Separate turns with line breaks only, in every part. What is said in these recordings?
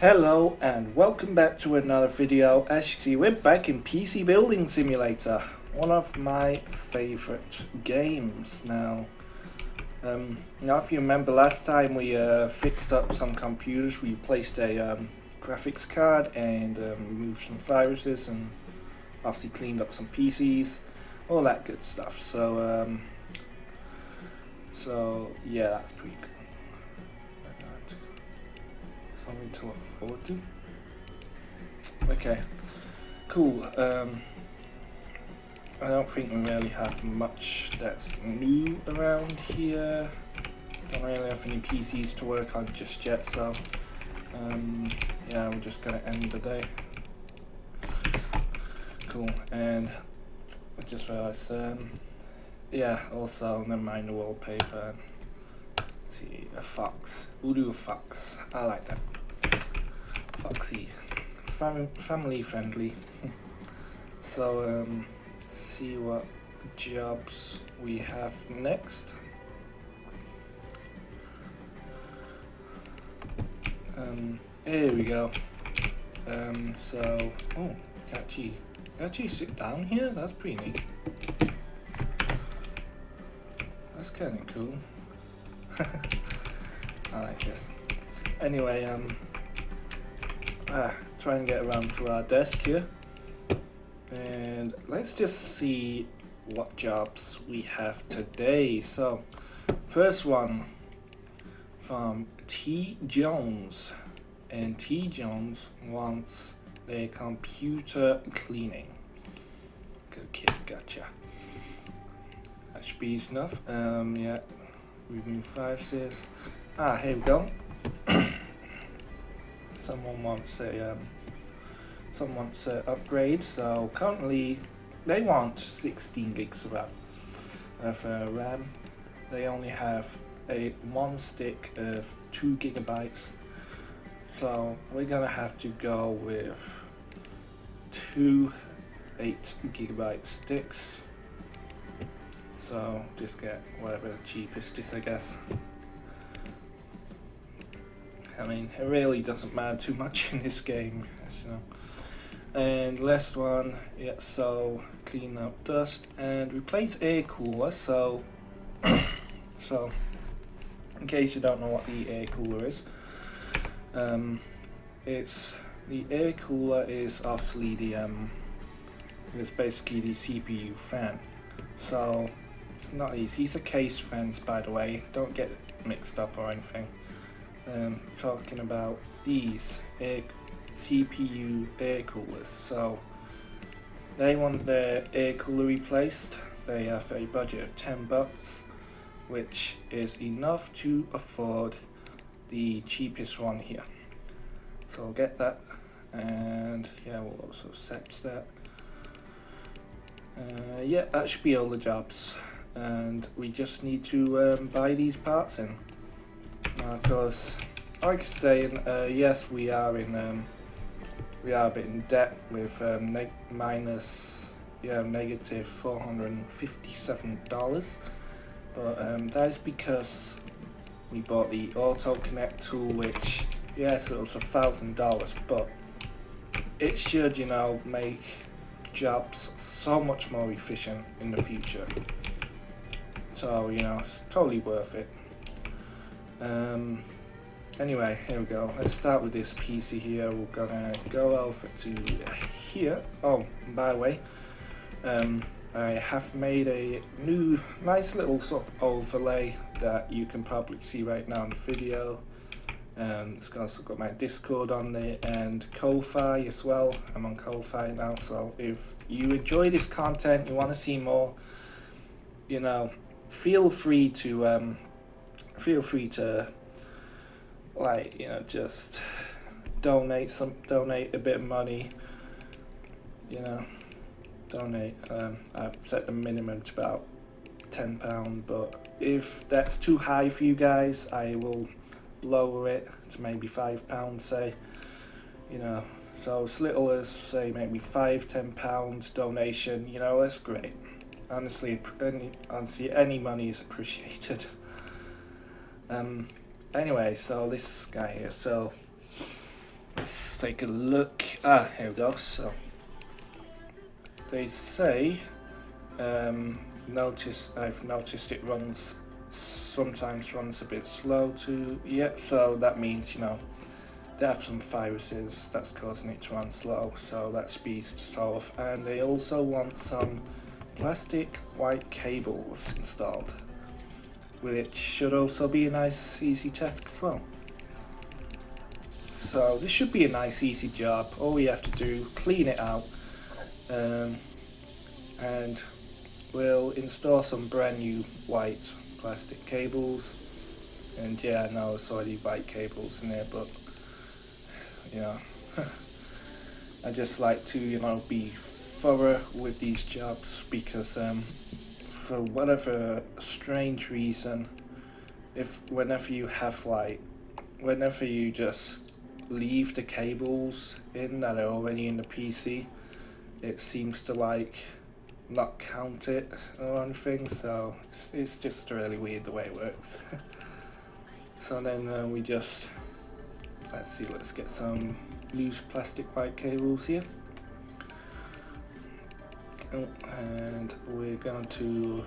Hello and welcome back to another video. As you see, we're back in PC Building Simulator, one of my favorite games now. Now if you remember last time we fixed up some computers, we replaced a graphics card and removed some viruses and obviously cleaned up some PCs, all that good stuff. So yeah, that's pretty cool. Something to look forward to. Okay, cool. I don't think we really have much that's new around here. Don't really have any PCs to work on just yet, so yeah, we're just gonna end the day. Cool, and I just realized, yeah, also never mind the wallpaper. Let's see, a fox. We'll do a fox. I like that. Foxy. Family friendly. So, see what jobs we have next. Here we go. So, oh, actually sit down here? That's pretty neat. That's kind of cool. I like this. Anyway, try and get around to our desk here. And let's just see what jobs we have today. So, first one from T. Jones. And T. Jones wants a computer cleaning. Good kid, gotcha. That should be easy enough. Yeah, remove viruses. Here we go. Someone wants a upgrade. So currently they want 16 gigs of RAM. They only have one stick of 2 gigabytes. So we're gonna have to go with 2 8-gigabyte sticks. So just get whatever the cheapest is, I guess. I mean, it really doesn't matter too much in this game, as you know. And last one, yeah, so clean up dust and replace air cooler. So, in case you don't know what the air cooler is, the air cooler is obviously it's basically the CPU fan. So it's not easy. It's a case fans, by the way. Don't get it mixed up or anything. Talking about these CPU air coolers. So they want their air cooler replaced. They have a budget of $10, which is enough to afford the cheapest one here. So we'll get that, and yeah, we'll also set that. Yeah, that should be all the jobs, and we just need to buy these parts in. Because, like I was saying, yes, we are a bit in debt with negative $457, but that is because we bought the Auto Connect tool, which, yes, it was $1,000, but it should, you know, make jobs so much more efficient in the future. So, you know, it's totally worth it. Anyway, here we go. Let's start with this PC here. We're gonna go over to here. Oh, by the way, I have made a new nice little sort of overlay that you can probably see right now in the video. It's also got my Discord on there and Ko-Fi as well. I'm on Ko-Fi now, so if you enjoy this content, you want to see more, you know, feel free to like, you know, just donate a bit of money, you know, donate. I've set the minimum to about £10, but if that's too high for you guys, I will lower it to maybe £5, say, you know. So as little as, say, maybe £5-10 donation, you know, that's great. Honestly, any money is appreciated. Anyway, so this guy here, so let's take a look. Here we go. So they say, I've noticed it sometimes runs a bit slow to, so that means, they have some viruses that's causing it to run slow, so that speeds stuff. And they also want some plastic white cables installed, which should also be a nice easy task as well. So this should be a nice easy job. All we have to do, clean it out, and we'll install some brand new white plastic cables. And yeah, I know it's already white cables in there, but I just like to be thorough with these jobs, because for whatever strange reason, whenever you just leave the cables in that are already in the PC, it seems to not count it or anything, so it's just really weird the way it works. So then let's get some loose plastic white cables here. And we're going to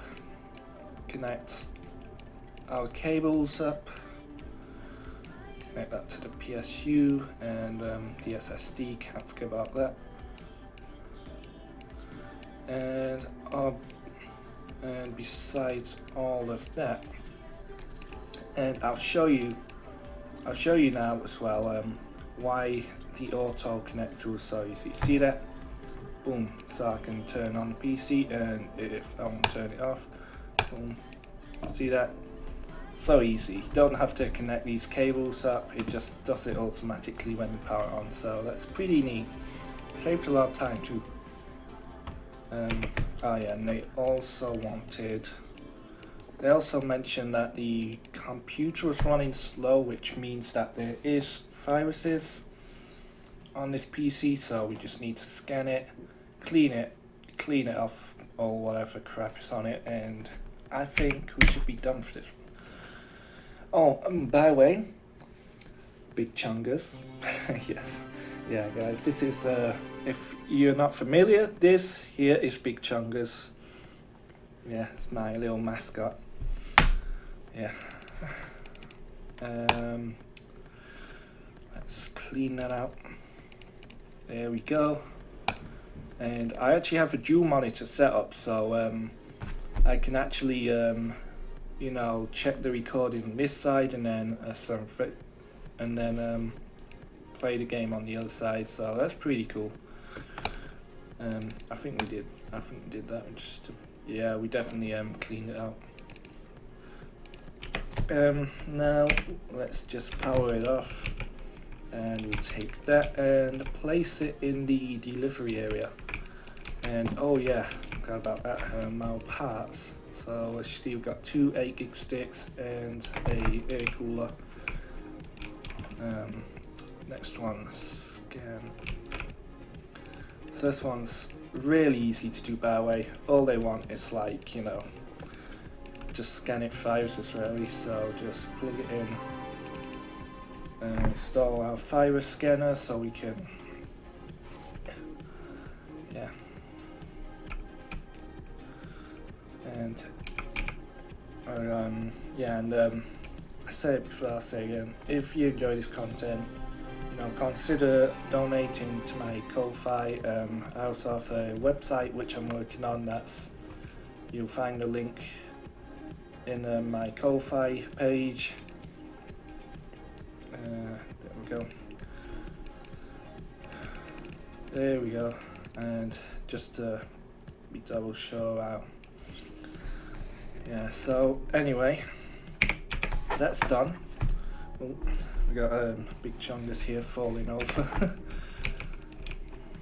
connect our cables up, connect that to the PSU and the SSD, can't forget about that. And besides all of that, and I'll show you now as well why the auto connector was so easy. See that? Boom, so I can turn on the PC, and if I want to turn it off, boom, see that? So easy. You don't have to connect these cables up, it just does it automatically when you power on, so that's pretty neat. Saved a lot of time too. Oh yeah, and they also mentioned that the computer was running slow, which means that there is viruses on this PC, so we just need to scan it, clean it off or whatever crap is on it, and I think we should be done for this. Oh, by the way, Big Chungus. Yes, yeah guys, this is if you're not familiar, this here is Big Chungus. Yeah, it's my little mascot. Yeah. Let's clean that out. There we go. And I actually have a dual monitor setup, so I can actually check the recording on this side and then play the game on the other side. So that's pretty cool. I think we did that. Yeah, we definitely cleaned it out. Now let's just power it off, and we'll take that and place it in the delivery area. And oh yeah, forgot about that, our parts. So let's see, we've got 2 8GB sticks and a air cooler. Next one, scan. So this one's really easy to do, by the way. All they want is just scan it viruses really, so just plug it in and install our virus scanner so we can I say it before, I'll say again, if you enjoy this content, consider donating to my Ko-Fi. I also have a website which I'm working on. You'll find the link in my Ko-Fi page. There we go. And just to be double sure out. Yeah, so anyway, that's done. Oh, we got a Big Chungus here falling over.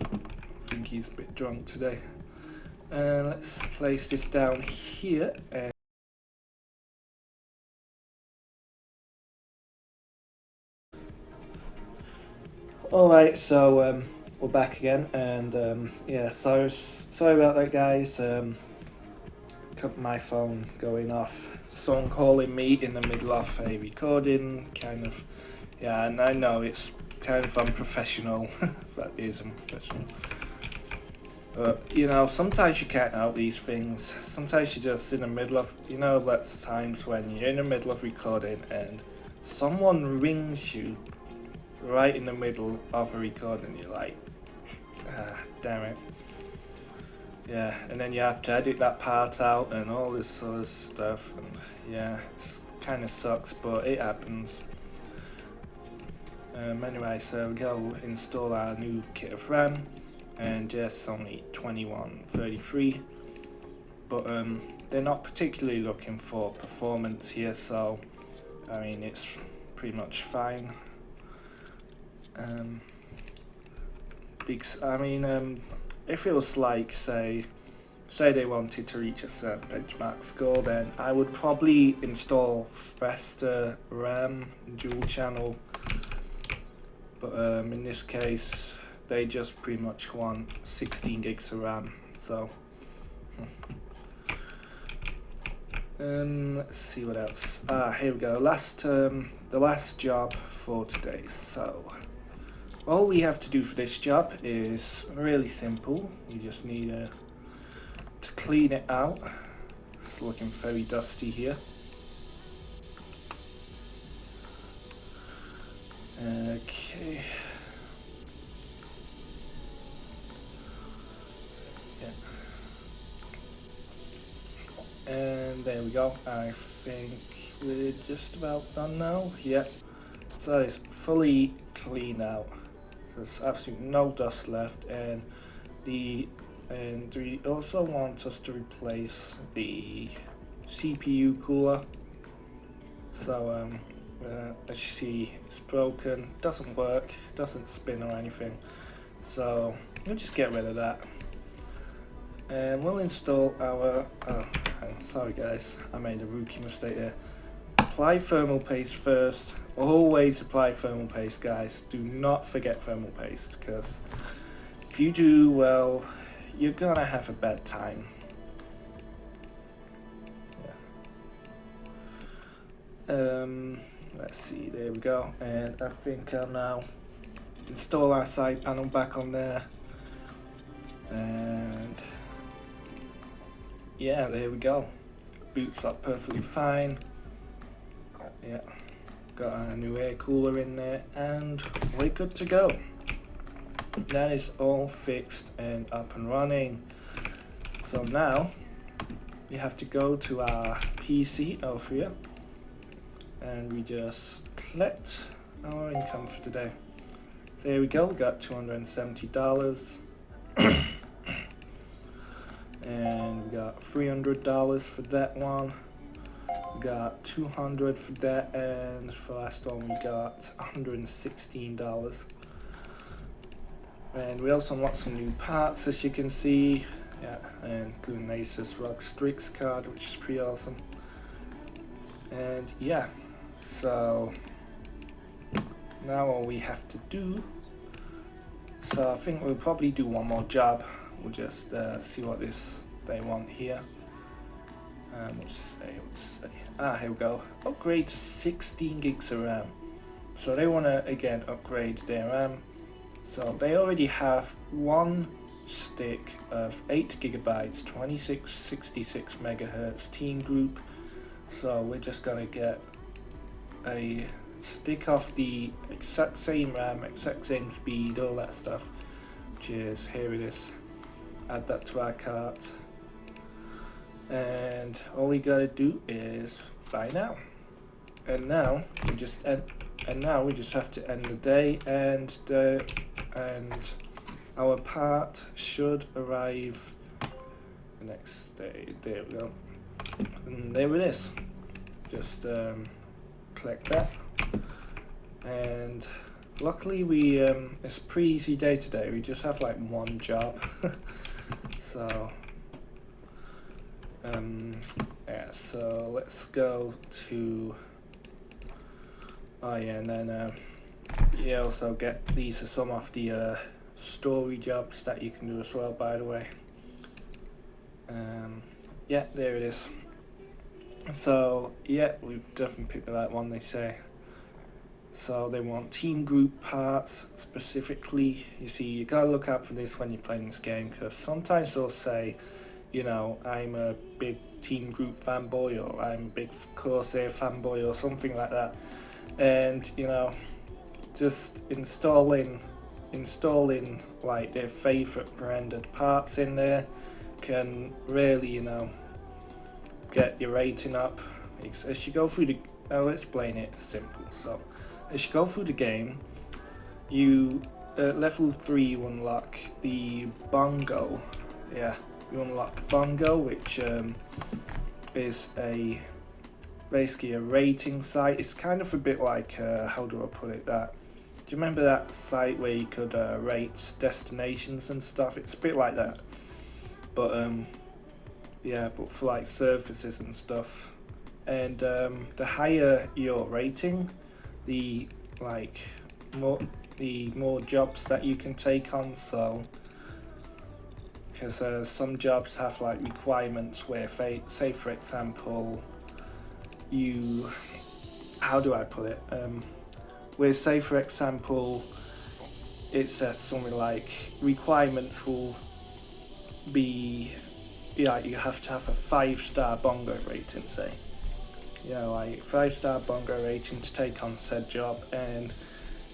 I think he's a bit drunk today. Let's place this down here. Alright, so we're back again, and yeah, sorry about that guys. My phone going off, someone calling me in the middle of a recording, kind of. Yeah, and I know it's kind of unprofessional. That is unprofessional. But, you know, sometimes you can't help these things. Sometimes you're just in the middle of, you know, that's times when you're in the middle of recording and someone rings you right in the middle of a recording. You're like, ah, damn it. Yeah, and then you have to edit that part out and all this sort of stuff. And yeah, it kind of sucks, but it happens. Anyway, so we go install our new kit of RAM, and yes, it's only 2133, but they're not particularly looking for performance here, so I mean it's pretty much fine. Because I mean, it feels like say they wanted to reach a certain benchmark score, then I would probably install faster RAM dual channel. But in this case, they just pretty much want 16 gigs of RAM. So let's see what else. Here we go. The last job for today. So all we have to do for this job is really simple. You just need to clean it out. It's looking very dusty here. Okay. Yeah. And there we go. I think we're just about done now. Yeah. So it's fully cleaned out. There's absolutely no dust left, and we also want us to replace the CPU cooler. So as you see, it's broken, doesn't work, doesn't spin or anything, so we'll just get rid of that, and we'll install our sorry guys, I made a rookie mistake here. Apply thermal paste first. Always apply thermal paste, guys. Do not forget thermal paste, because if you do, well, you're gonna have a bad time. Let's see, there we go, and I think I'll now install our side panel back on there, and yeah, there we go. Boots up perfectly fine. Yeah, got a new air cooler in there, and we're good to go. That is all fixed and up and running. So now we have to go to our PC over here, and we just collect our income for today. There we go, we got $270. And we got $300 for that one. We got $200 for that, and for the last one we got $116. And we also unlocked some new parts, as you can see. Yeah, and including Asus ROG Strix card, which is pretty awesome. And yeah, so now all we have to do, so I think we'll probably do one more job. We'll just see what they want here. We'll just say, here we go. Upgrade to 16 gigs of RAM. So they want to again upgrade their RAM. So they already have one stick of 8 gigabytes, 2666 megahertz Team Group. So we're just gonna get a stick of the exact same RAM, exact same speed, all that stuff. Which is, here it is. Add that to our cart. And all we gotta do is buy now. And now we just have to end the day, and our part should arrive the next day. There we go. And there it is. Just collect that. And luckily we it's a pretty easy day today. We just have like one job. So yeah, so let's go to, oh yeah, and then you also get, these are some of the story jobs that you can do as well, by the way. Yeah, there it is. So yeah, we've definitely picked the right one, they say. So they want team group parts specifically. You see, you gotta look out for this when you're playing this game, because sometimes they'll say, you know, I'm a big team group fanboy, or I'm a big Corsair fanboy, or something like that. And you know, just installing like their favorite branded parts in there can really, you know, get your rating up. As you go through the, I'll explain it simple. So as you go through the game, you at level 3 you unlock the bongo. Yeah, you unlock bongo, which is basically a rating site. It's kind of a bit like how do I put it, that, do you remember that site where you could rate destinations and stuff? It's a bit like that, but yeah, but for like surfaces and stuff. And the higher your rating, the more jobs that you can take on. So because some jobs have like requirements where, say for example, you, how do I put it, where say for example it says something like requirements will be, yeah, you have to have a 5-star bongo rating, say, you know, like 5-star bongo rating to take on said job. And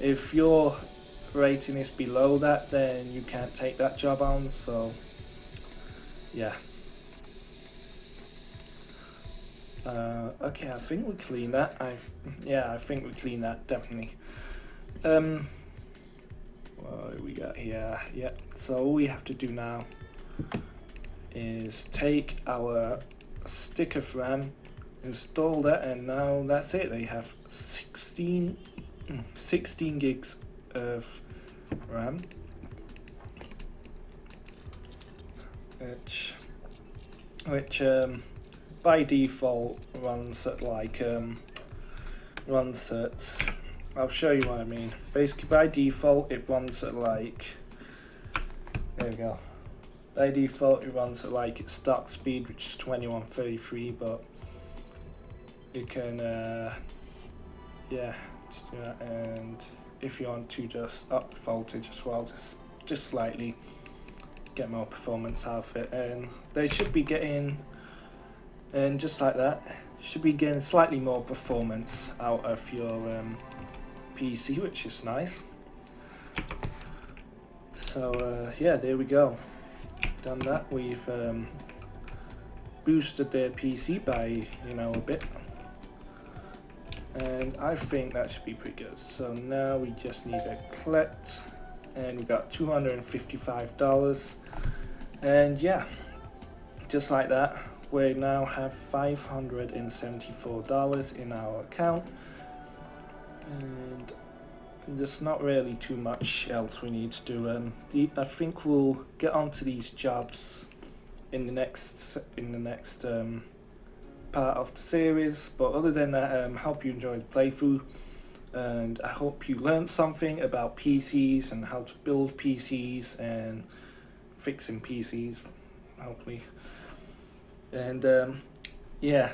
if your rating is below that, then you can't take that job on. So yeah. Okay, I think we clean that. I think we clean that definitely. What do we got here? Yeah. So all we have to do now is take our stick of RAM, install that, and now that's it. They have 16 gigs of RAM, which by default runs at like I'll show you what I mean. Basically by default it runs at like, there we go. By default it runs at like its stock speed, which is 2133, but you can yeah, just do that. And if you want to just up the voltage as well, just slightly, get more performance out of it, and they should be getting, and just like that, should be getting slightly more performance out of your PC, which is nice. So yeah, there we go. Done that. We've boosted their PC by, you know, a bit, and I think that should be pretty good. So now we just need to collect, and we got $255, and yeah, just like that, we now have $574 in our account, and there's not really too much else we need to do. I think we'll get onto these jobs in the next part of the series, but other than that, hope you enjoyed the playthrough, and I hope you learned something about PCs and how to build PCs and fixing PCs, hopefully. And yeah,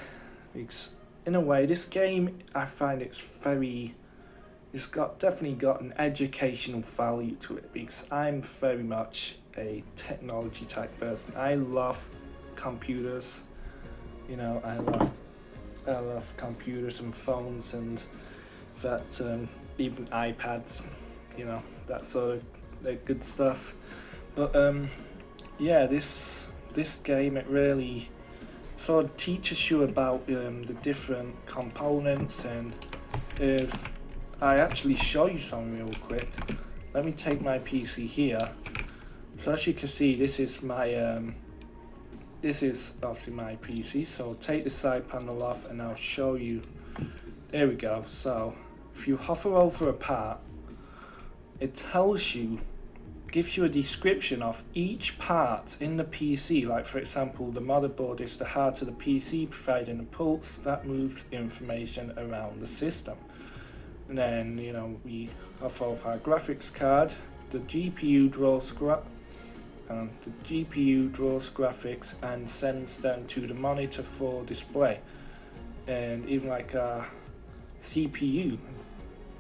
because in a way this game, I find it's definitely got an educational value to it, because I'm very much a technology type person. I love computers, you know, I love computers and phones and that, even iPads, you know, that sort of good stuff. But yeah, this game, it really sort of teaches you about the different components. And if I actually show you some real quick, let me take my PC here. So as you can see, this is my this is obviously my PC. So take the side panel off and I'll show you. There we go. So if you hover over a part, it tells you, gives you a description of each part in the PC. Like for example, the motherboard is the heart of the PC, providing a pulse that moves information around the system. And then, you know, we hover over our graphics card. The GPU draws graphics and sends them to the monitor for display. And even like our CPU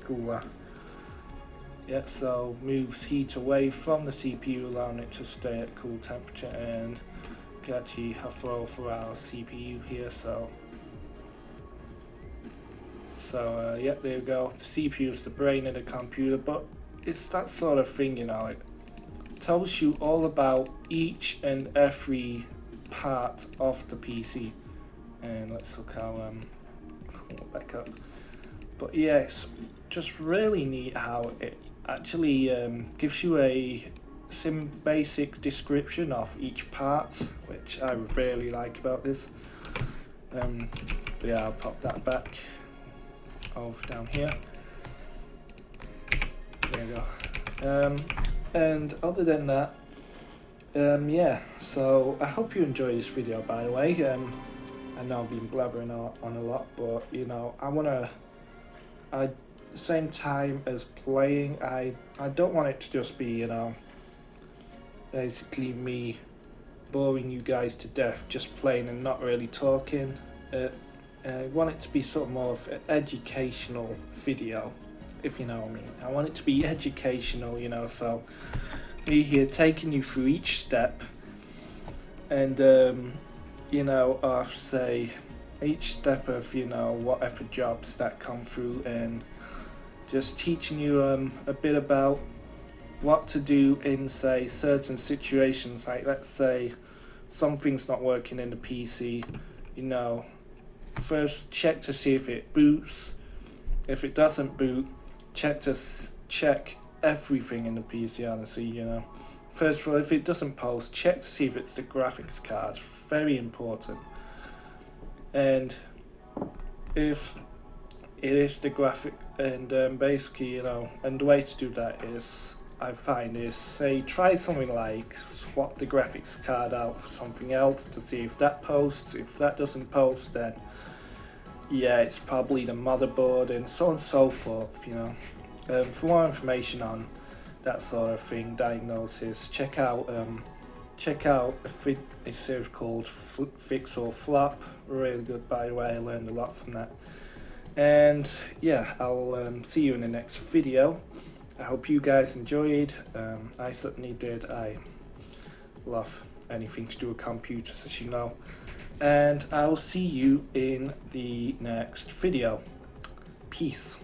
cooler. Yeah, so moves heat away from the CPU, allowing it to stay at cool temperature, and we actually have flow for our CPU here. So yeah, there you go. The CPU is the brain of the computer, but it's that sort of thing, you know. It tells you all about each and every part of the PC. And let's look how pull it back up. But yeah, it's just really neat how it actually gives you some basic description of each part, which I really like about this. Yeah, I'll pop that back over down here. There you go. And other than that, yeah, so I hope you enjoy this video, by the way. I know I've been blabbering on a lot, but you know, at the same time as playing, I don't want it to just be, you know, basically me boring you guys to death just playing and not really talking. I want it to be sort of more of an educational video, if you know what I mean. I want it to be educational, you know, so me here taking you through each step, and you know, of say each step of, you know, whatever jobs that come through, and just teaching you a bit about what to do in, say, certain situations. Like, let's say something's not working in the PC, you know, first check to see if it boots. If it doesn't boot, check everything in the PC, honestly, you know. First of all, if it doesn't post, check to see if it's the graphics card. Very important. And if it is the graphic, and basically, you know, and the way to do that is, I find, is, say, try something like swap the graphics card out for something else to see if that posts. If that doesn't post, then yeah, it's probably the motherboard, and so on and so forth, you know. For more information on that sort of thing, diagnosis, check out a series called Fix or Flop. Really good, by the way. I learned a lot from that. And yeah, I'll see you in the next video. I hope you guys enjoyed. I certainly did. I love anything to do with computers, as you know. And I'll see you in the next video. Peace.